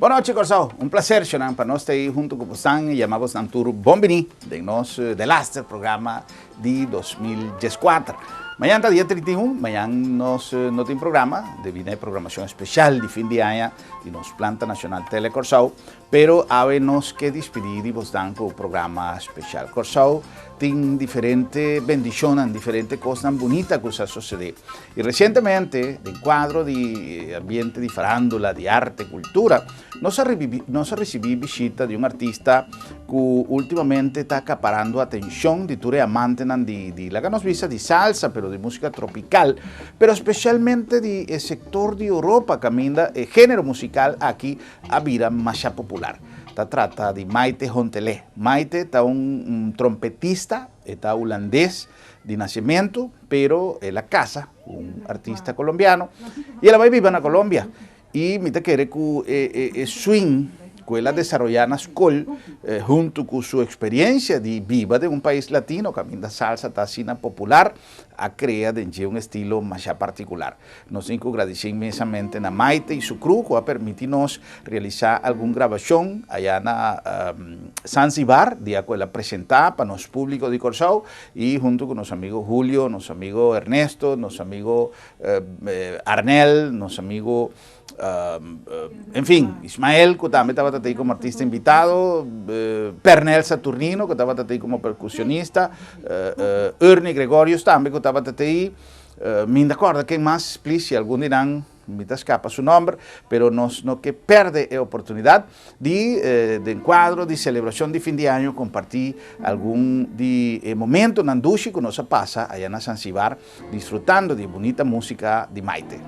Boa noite, Corsao. Um prazer, Xonan, para nós estar aí junto com vocês e chamamos Nantur Bombini, de nós, do Laster programa de 2014. Amanhã está dia 31, amanhã nós não tem programa, devido à programação especial de fim de ano de nossa planta nacional Tele Corsao, pero havemos que despedir de vocês com o programa especial. Corsao tem diferentes bendições, diferentes coisas bonitas que está sucedendo. E recentemente, em quadro de ambiente de farándula, de arte, cultura, nós recebemos visita de artista que ultimamente está acaparando a atenção de todos os amantes de la que nos visa de salsa, pero de música tropical, pero especialmente de sector de Europa que ainda el género musical aqui a vida mais popular. Se trata de Maite Hontelé. Maite está un trompetista, está holandés de nacimiento, pero ela casa, un artista colombiano, y ela vai vivir na Colômbia. Y me quiere que swing, que ela desarrollar na escola, junto con su experiencia de viva de un país latino, que a salsa está así popular, a crear de un estilo más particular. Nos agradecemos inmensamente a Maite y su crew que ha permitido realizar alguna grabación allá en Zanzibar, día que la presentaba para los públicos de Corsao, y junto con nuestro amigo Julio, nuestro amigo Ernesto, nuestro amigo Arnel, nuestro amigo en fin, Ismael, que también estaba ahí como artista invitado, Pernel Saturnino, que estaba ahí como percusionista, Ernie Gregorius también, que estaba ahí. Me acuerdo quién más, please, si algún dirán, me escapa su nombre, pero no que perde la oportunidad de encuadro, de celebración de fin de año, compartir algún momento en Andushi que nos pasa allá en Zanzibar, disfrutando de bonita música de Maite.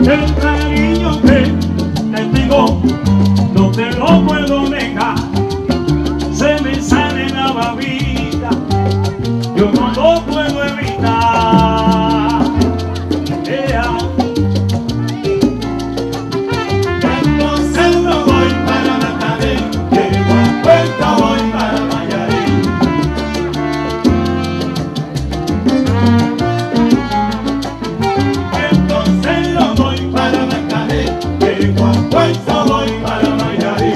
El cariño que te tengo no te lo puedo negar. Se me sale la babita, yo no lo puedo evitar. Entonces no voy para Macaré, llego a Puerto, voy para Mayarí. Entonces no voy para Macaré, llego a Puerto, voy para Mayarí.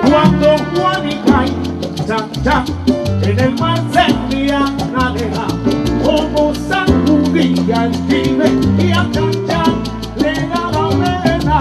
Cuando Juanica y Chan en el mar se envía navega, como sacudía el Chile y a Chan le da la pena.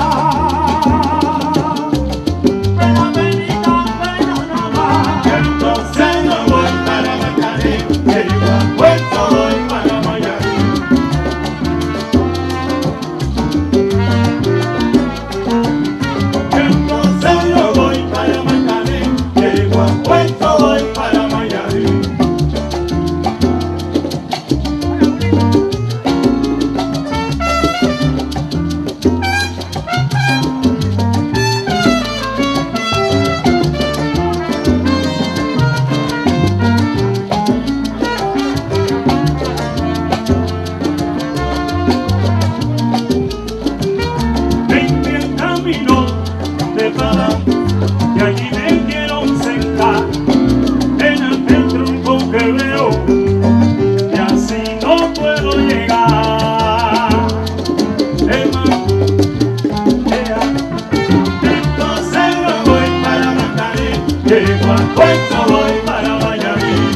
que cuando voy para Mayarín.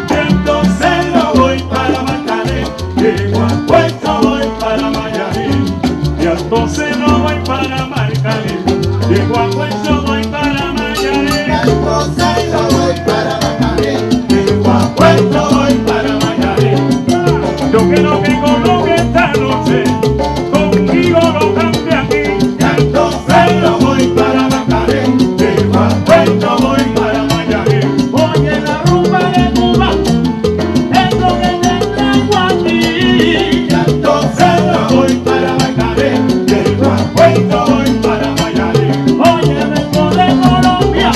Entonces no voy para Marcané, que cuando voy para Mayarín. Y entonces no voy para Marcané, que cuando voy para Mayarín. Entonces no voy para Marcané, Que cuando voy para Mayarín. Yo quiero que coloque esta noche, conmigo lo cante aquí. entonces no voy para Marcané, Que cuando voy para Mayarín. Oye, la rumba de Cuba es lo que te traigo aquí. entonces no voy para Marcané, Que cuando voy para Mayarín. Oye, vengo de Colombia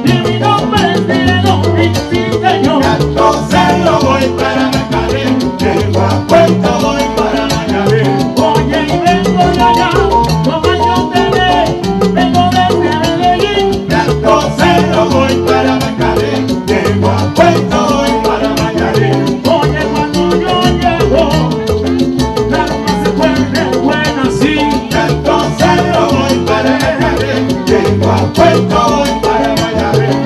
y mi nombre es Diego, y sí señor. entonces no voy para Marcané, Que cuando voy para Mayarín. Oye, y vengo de allá, como yo te ve, vengo desde Medellín. entonces no voy para Marcané, Que cuando voy para Mayarín. Oye, cuando yo llego, la rumba se vuelve buena, sí. entonces no voy para Marcané, Que cuando voy para Mayarín.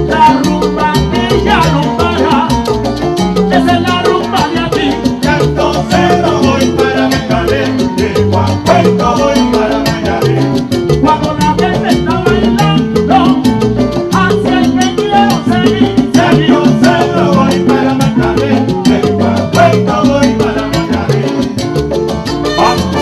La rumba que ya no para, esa es la rumba de aquí. entonces no voy para Marcané, Que cuando voy para Mayarín. Cuando la gente está bailando, así es que quiero seguir, seguir. entonces no voy para Marcané, Que cuando voy para Mayarín. Vamos.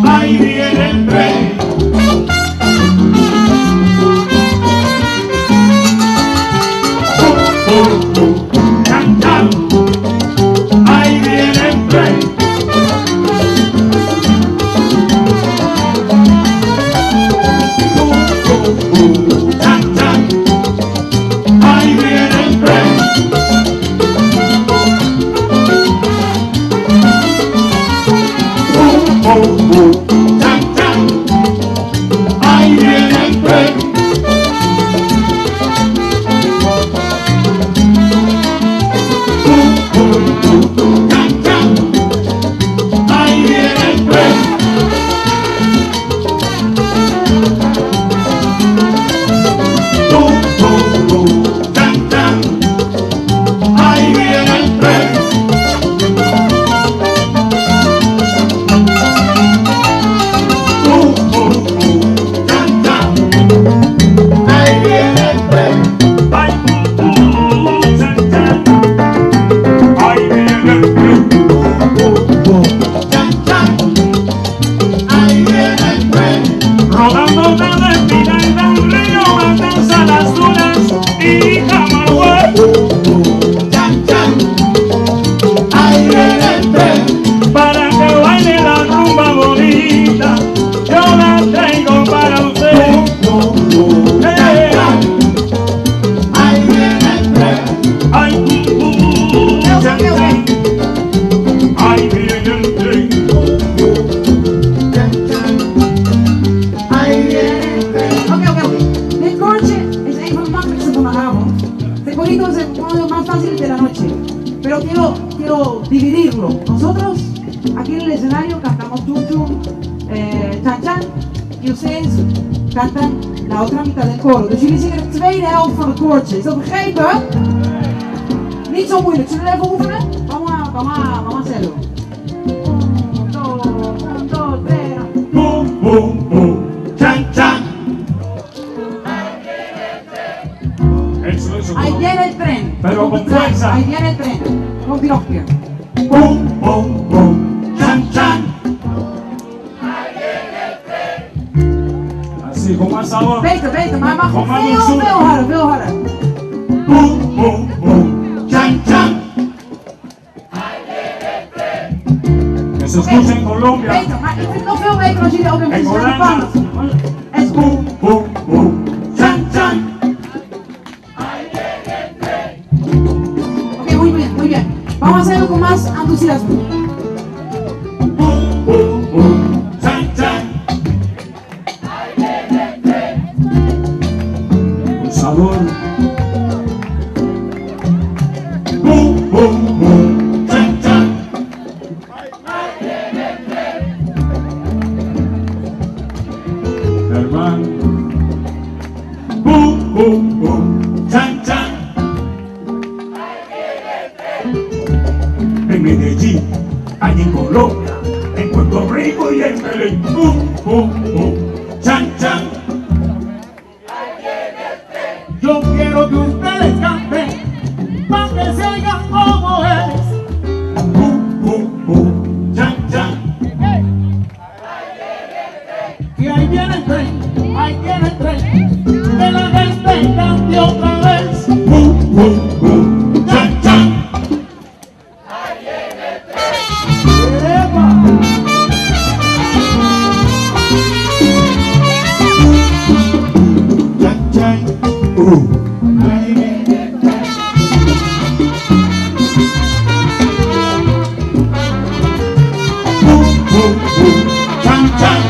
Ahí viene el tren. Chan, chan. Ahí viene el tren. Chan, chan. Ahí viene el tren. Chan, chan. Ahí viene el tren. Chan, chan. Ahí viene el tren. Chan, chan. Ahí viene el tren. Chan, chan. ahí viene el tren, Ay, chan, chan. Ahí viene el tren. chan chan, ahí viene el tren, Rodando cada esquina del río, Matanza, Las Dunas y Camagüey. chan chan, ahí viene el tren, Para que baile la rumba bonita, yo la traigo para usted. ahí viene el tren, Ay, chan, chan. Ahí viene el tren. chan chan, ahí viene el tren. Oké. Dit koortje is een van de makkelijkste van de avond. Este corito es uno de los más fáciles de la noche. Pero quiero dividirlo. Nosotros, aquí en el escenario, cantamos Chuchu, Chan Chan. Y ustedes cantan la otra mitad del coro. Dus jullie zingen de tweede helft van het koortje. Is dat begrepen? Niet zo moeilijk. Zullen we even oefenen? Vamos a hacerlo. 1, 2, 3. Boom, boom, boom. Chan, chan. pero con fuerza. Ahí viene el tren, con Pinocchio. Pum, pum, pum, chan, chan. Así, con más sabor. Peito, más Con más feo, dulzura. feo, jara. Pum, pum, pum, chan, chan. Que se escucha en Colombia. Peito, maar ik vind het nog veel beter als jullie ook een En beetje Holanda. Spaans. Es Pum, pum, pum, chan, chan. Ok, muy bien. Vamos a hacerlo con más entusiasmo. Pum, pum, pum, chan, chan. Con sabor. Pum, pum, pum, chan, chan. Hermano. Pum, pum, pum, chan, chan. En Medellín, allí en Colombia, en Puerto Rico y en Belén. Pum, pum, pum, chan, chan. Yo quiero que ustedes canten para que se oigan como es. Pum, pum, pum, chan, chan. Y ahí viene el tren, que la gente cante otra vez. Pum, pum, pum, chan, chan. ¡Epa! Chan, chan, ahí viene el tren. Pum, pum, pum, chan, chan.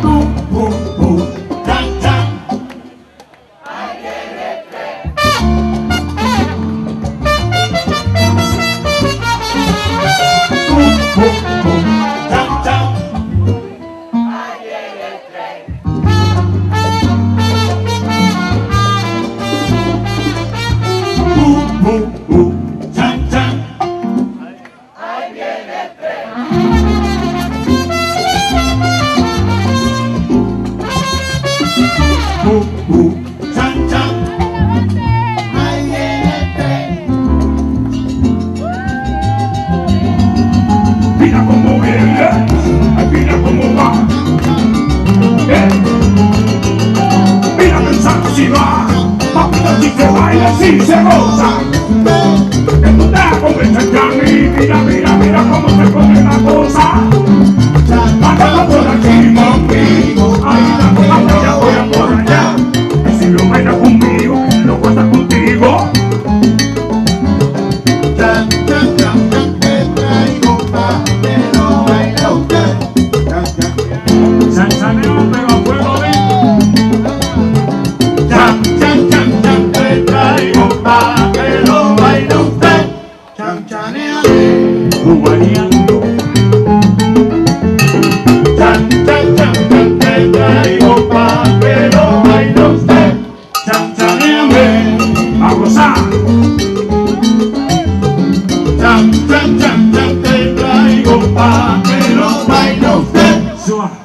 Pum, pum, pum, chan, chan. Pum, pum, pum, chan, chan. Pum, pum, pum, chan, chan. Pum, pum, chan, chan. Ahí viene el tren. Mira cómo viene, ay, mira cómo va. Mira pensando si va, papita si se baila, si se goza. Que tú te comes el cami, mira cómo se pone la cosa. Mándala por aquí, mami, ahí la cosa ya voy por allá. Y si lo bailas conmigo, lo cuentas contigo. Chan, chan, chan, chan, te traigo pa' que no baile usted. Chan, chan, Chancháneo, pero a fuego de chan, chan, chan, chan, te traigo pa' que no baile usted. Chan, chaneale. Cubaneando. Chan, chan, chan, chan, te traigo pa' que no baile usted. Chanchaneame, a gozar. Chan, chan, chan, chan, te traigo pa' que no baile usted. Suave.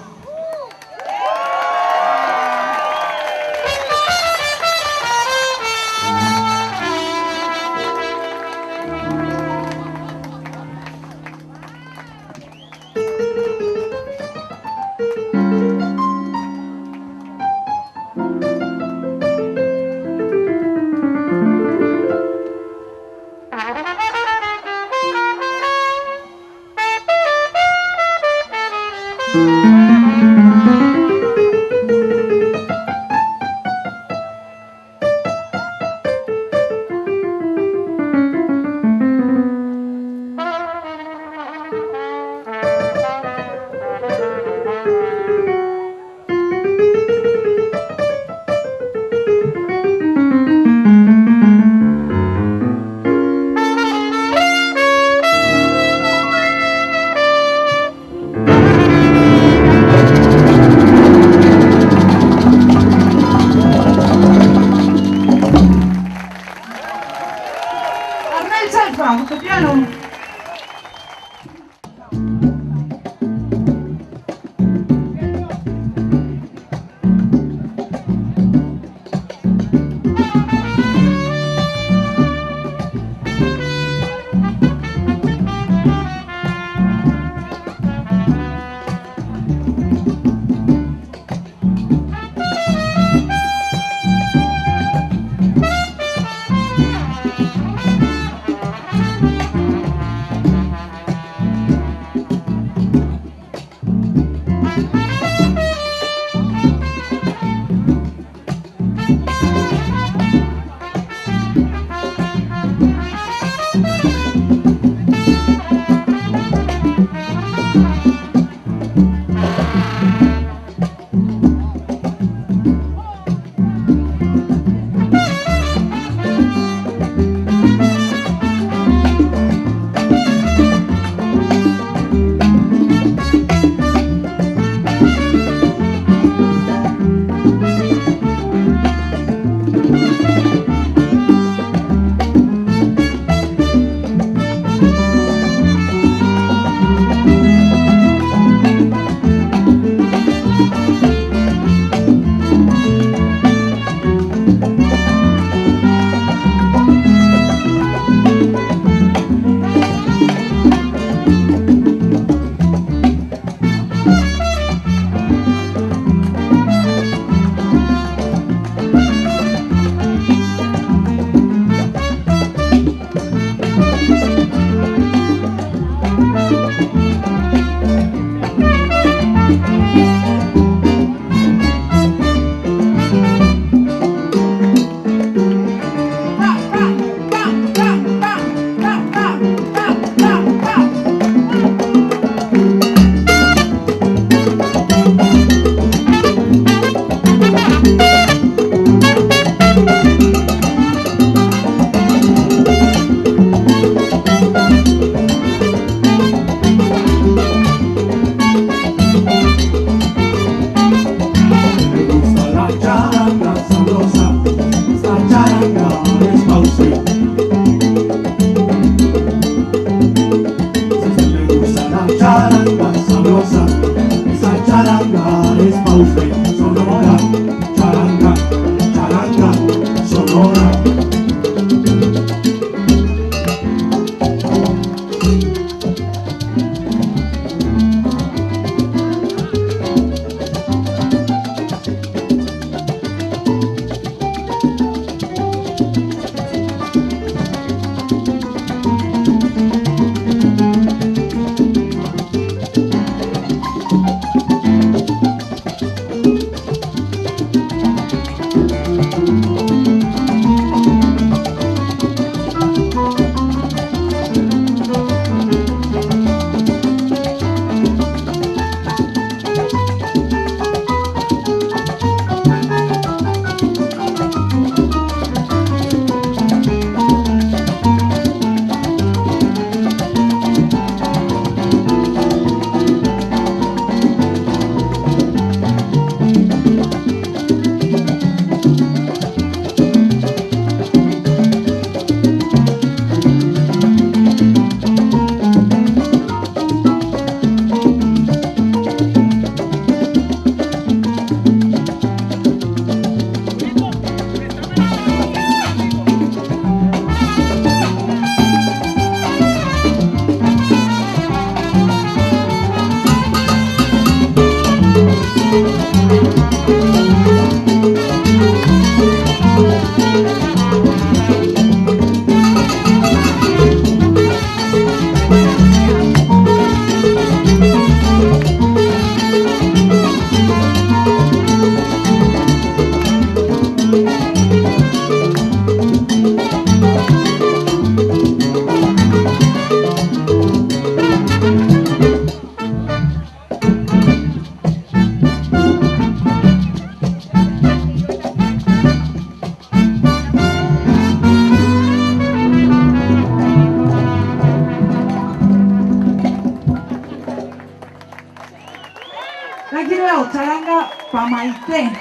para Maite.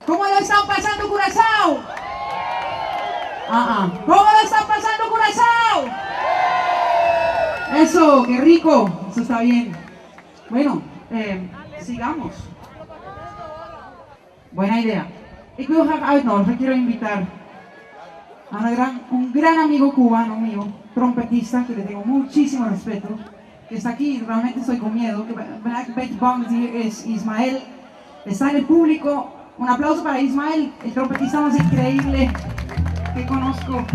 ¿Cómo lo están pasando, Curazao? ¿Cómo lo están pasando, Curazao? Eso, qué rico. Eso está bien. Bueno, sigamos. Buena idea. Ik wil graag uitnodigen, quiero invitar a un gran amigo cubano mío, trompetista, que le tengo muchísimo respeto, que está aquí, realmente estoy con miedo, que Black Bong es Ismael, está en el público. Un aplauso para Ismael, el trompetista más increíble que conozco.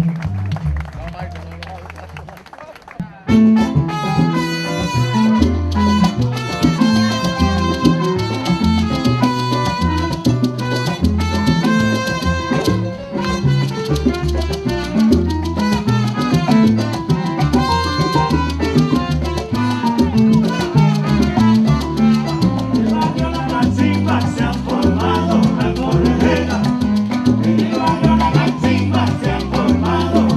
Se han formado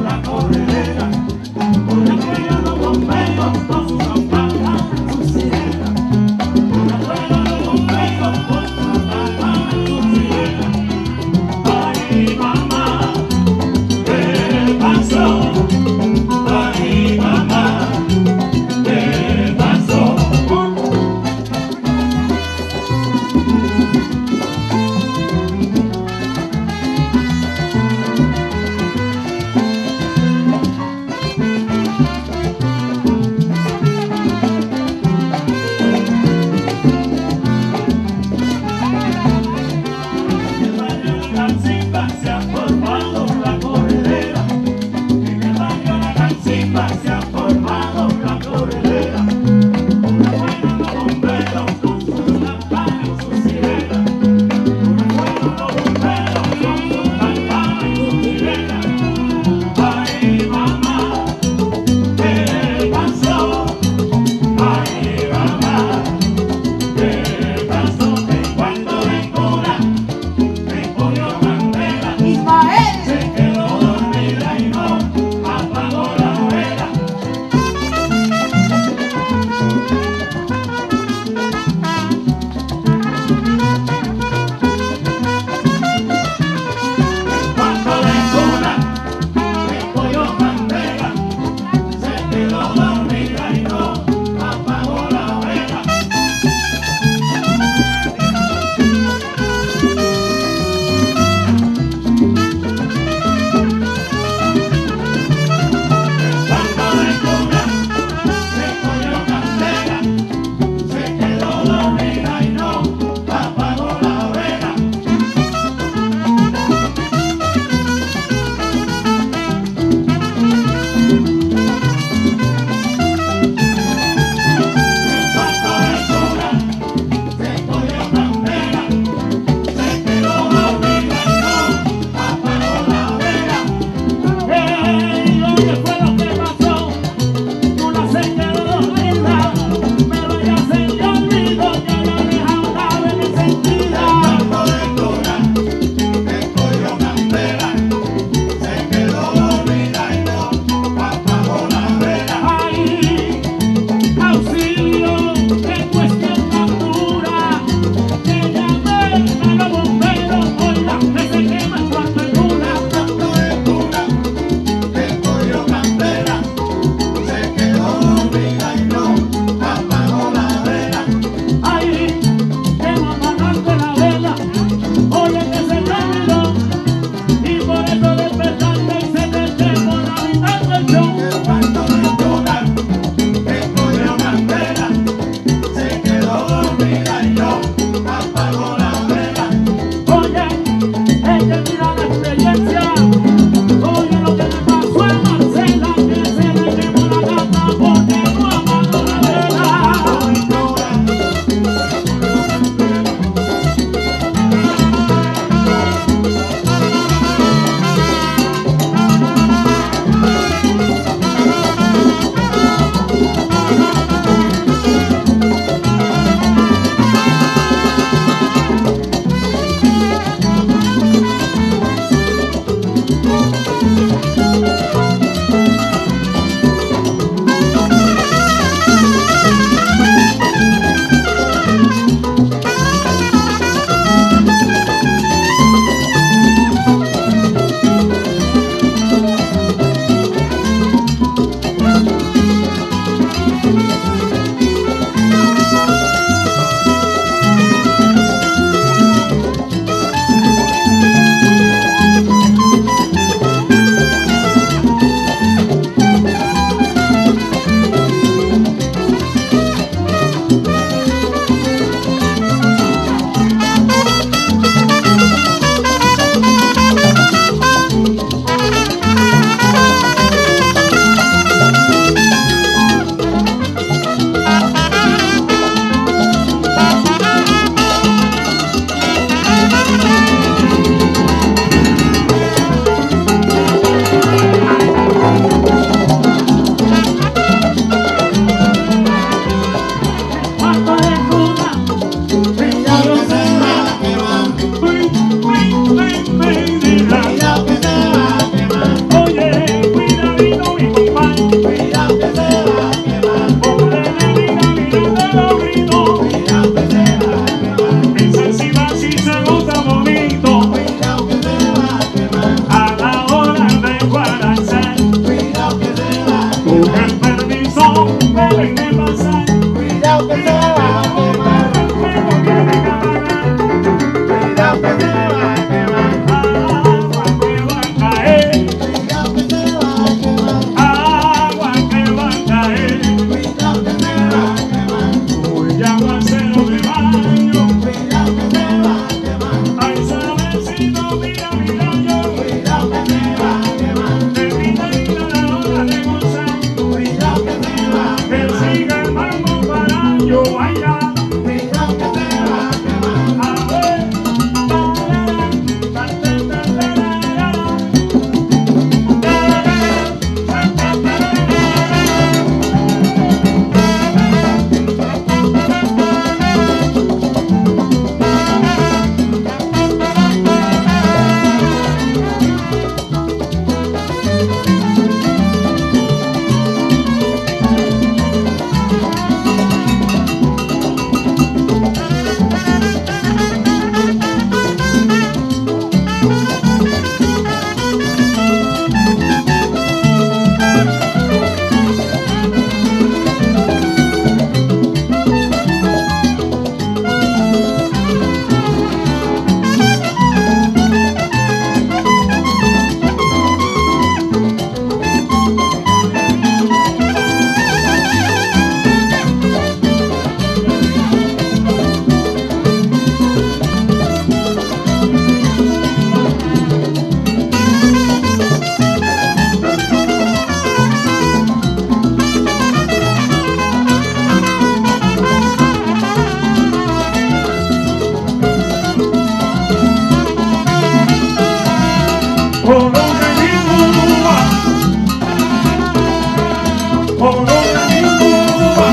Colombia y Cuba,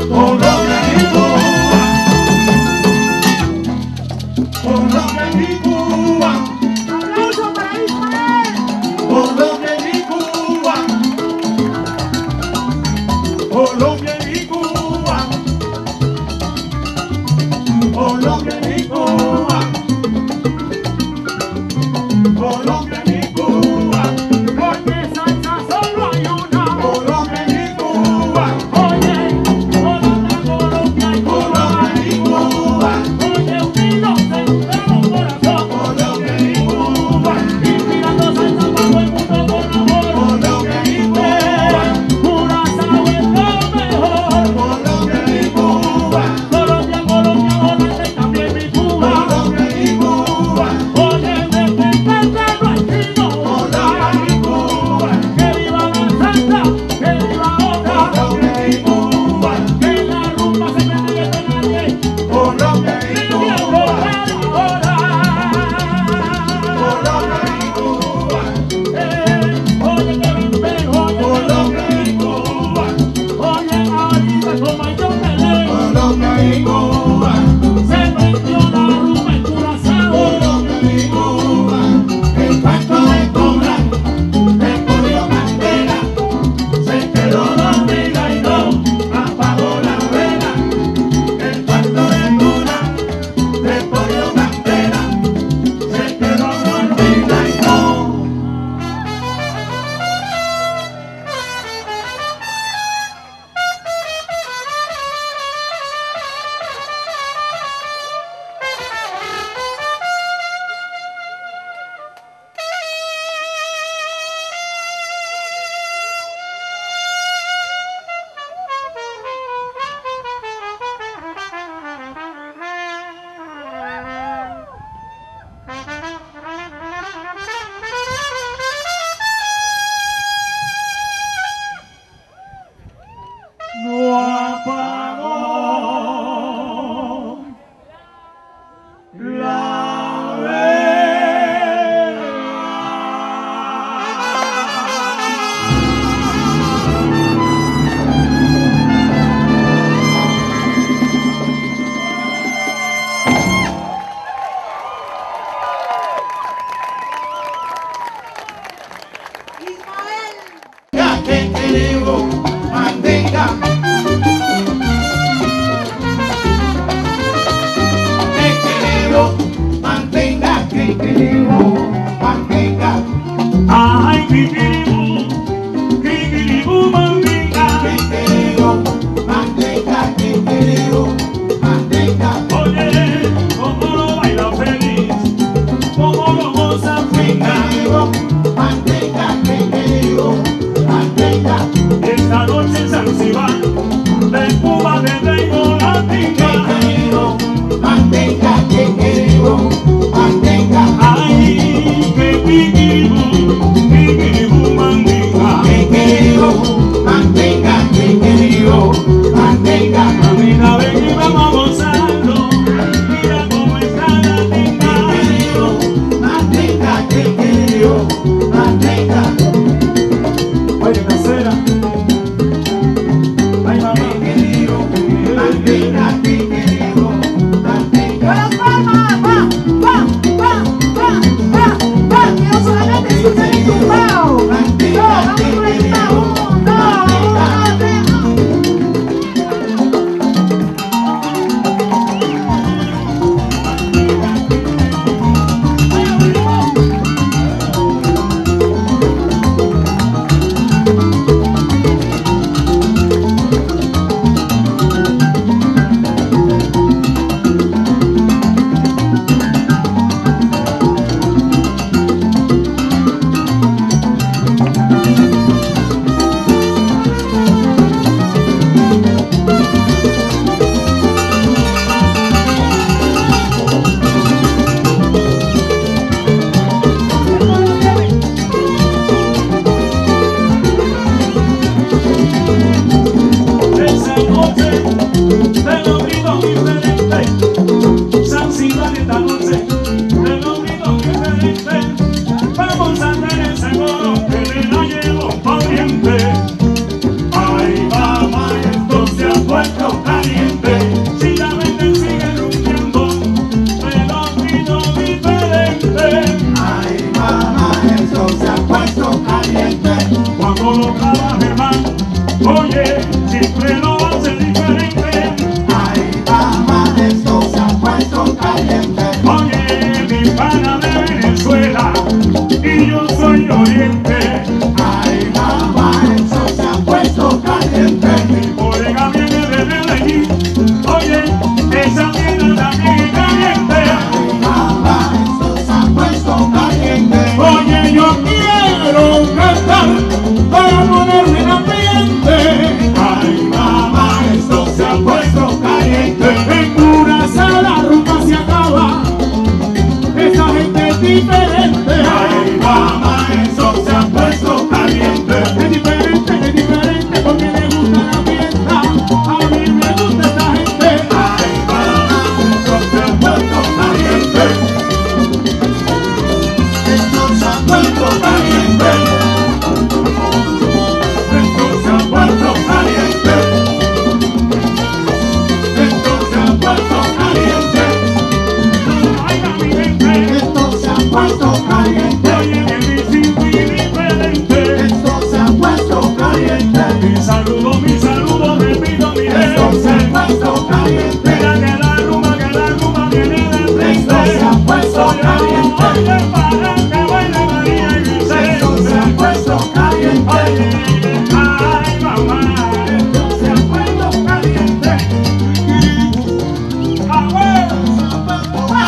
Colombia y Cuba, Colombia y Cuba, ¡Aplauso para Ismael! Colombia y Cuba, Colombia y Cuba, Colombia y Cuba, Colombia y Cuba, Porque salsa solo hay una. Colombia y Cuba, Oye, Colombia, Colombia y Cuba. Colombia y Cuba, Oye, unidos en un solo corazón. Colombia y Cuba, Inspirando salsa para todo el mundo con amor. Colombia y Cuba, Curazao es lo mejor. Colombia y Cuba, Colombia, Colombia, Holanda y también mi Cuba. Colombia y Cuba, Oye, desde el centro al chino. Colombia y Cuba, Que viva la salsa, que viva otra. Colombia y Cuba, Que la rumba se prende y esto nadie. Colombia y Colombia, Cuba, ahora. Colombia y Cuba, Oye, que ven, oye, Colombia y Cuba, oye, ahorita como yo te leo, Colombia y Cuba, se prendió la rumba en Curazao. Colombia y Cuba, el pacto de Cobra, de Polio Candela, se quedó dormida y no apagó la vela. El pacto de Cobra, de Polio Candela, se quedó dormida y no. No apagó la Ismael. Ya que queremos mantenga. Que queremos mantenga, que queremos mantenga. Ay, kikiribu, mandinga. Que queremos mantenga, que queremos mantenga. Oye, cómo lo baila feliz, cómo lo goza Que finga. queremos mantenga, que queremos mantenga. Esta noche en Zanzíbar, de Cuba te traigo la Que tinga. queremos mantenga, que queremos mantenga. Ay, que kikiribu, mandinga. Oye, siempre lo hace diferente. Ay, mamá, esto se ha puesto caliente. Oye, mi pana de Venezuela y yo soy Oriente. Ay, mamá, esto se ha puesto caliente. Mi colega viene de Medellín. Oye, esa viene también caliente. Ay, mamá, esto se ha puesto caliente. Oye, yo quiero cantar para ponerme en ambiente. Ay, mamá, esto se ha puesto caliente. En Curazao la rumba se acaba. Esa gente es diferente. Ay, mamá, esto se ha puesto caliente. Es diferente porque le gusta la fiesta. A mí me gusta esta gente. Ay, mamá, esto se ha puesto caliente. Esto se ha puesto caliente. Esto se ha puesto caliente. Esto se ha puesto caliente. Ay, mi gente. Esto se ha puesto caliente. Oye, que mi simple y diferente. Esto se ha puesto caliente. Mi saludo, repito mi Esto se gente. ha puesto caliente. Mira que la rumba viene de frente. Esto se ha puesto caliente. Oye, para que baile María y Vicente. Esto se ha puesto caliente. Ay, mamá. Esto se ha puesto caliente. Abuelo.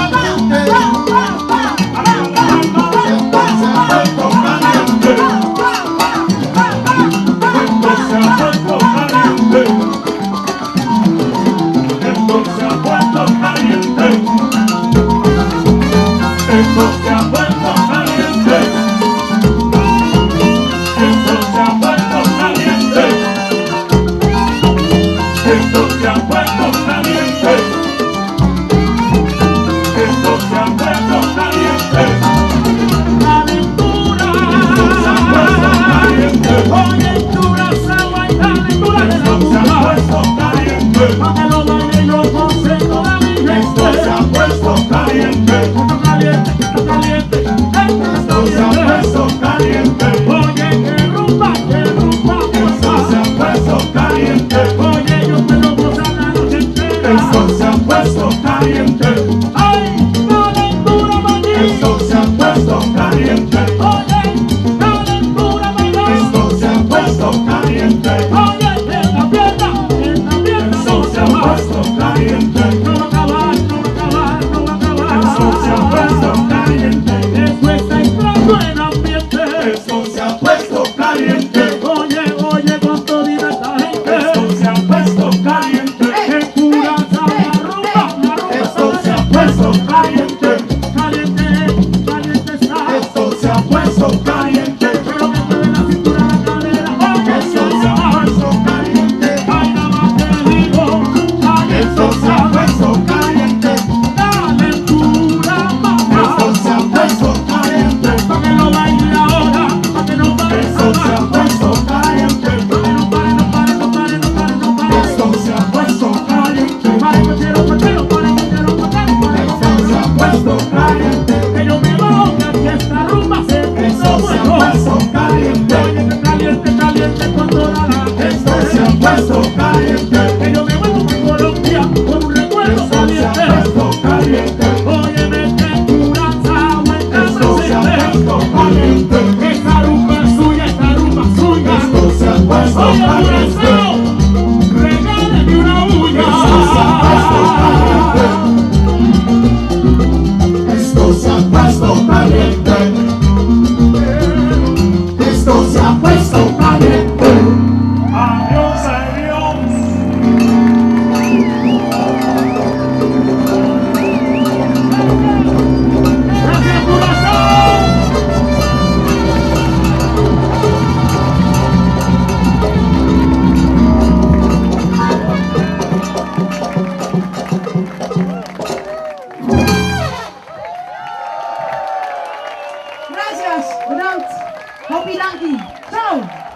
Gracias, bedankt. Hoppie dankie. Zo.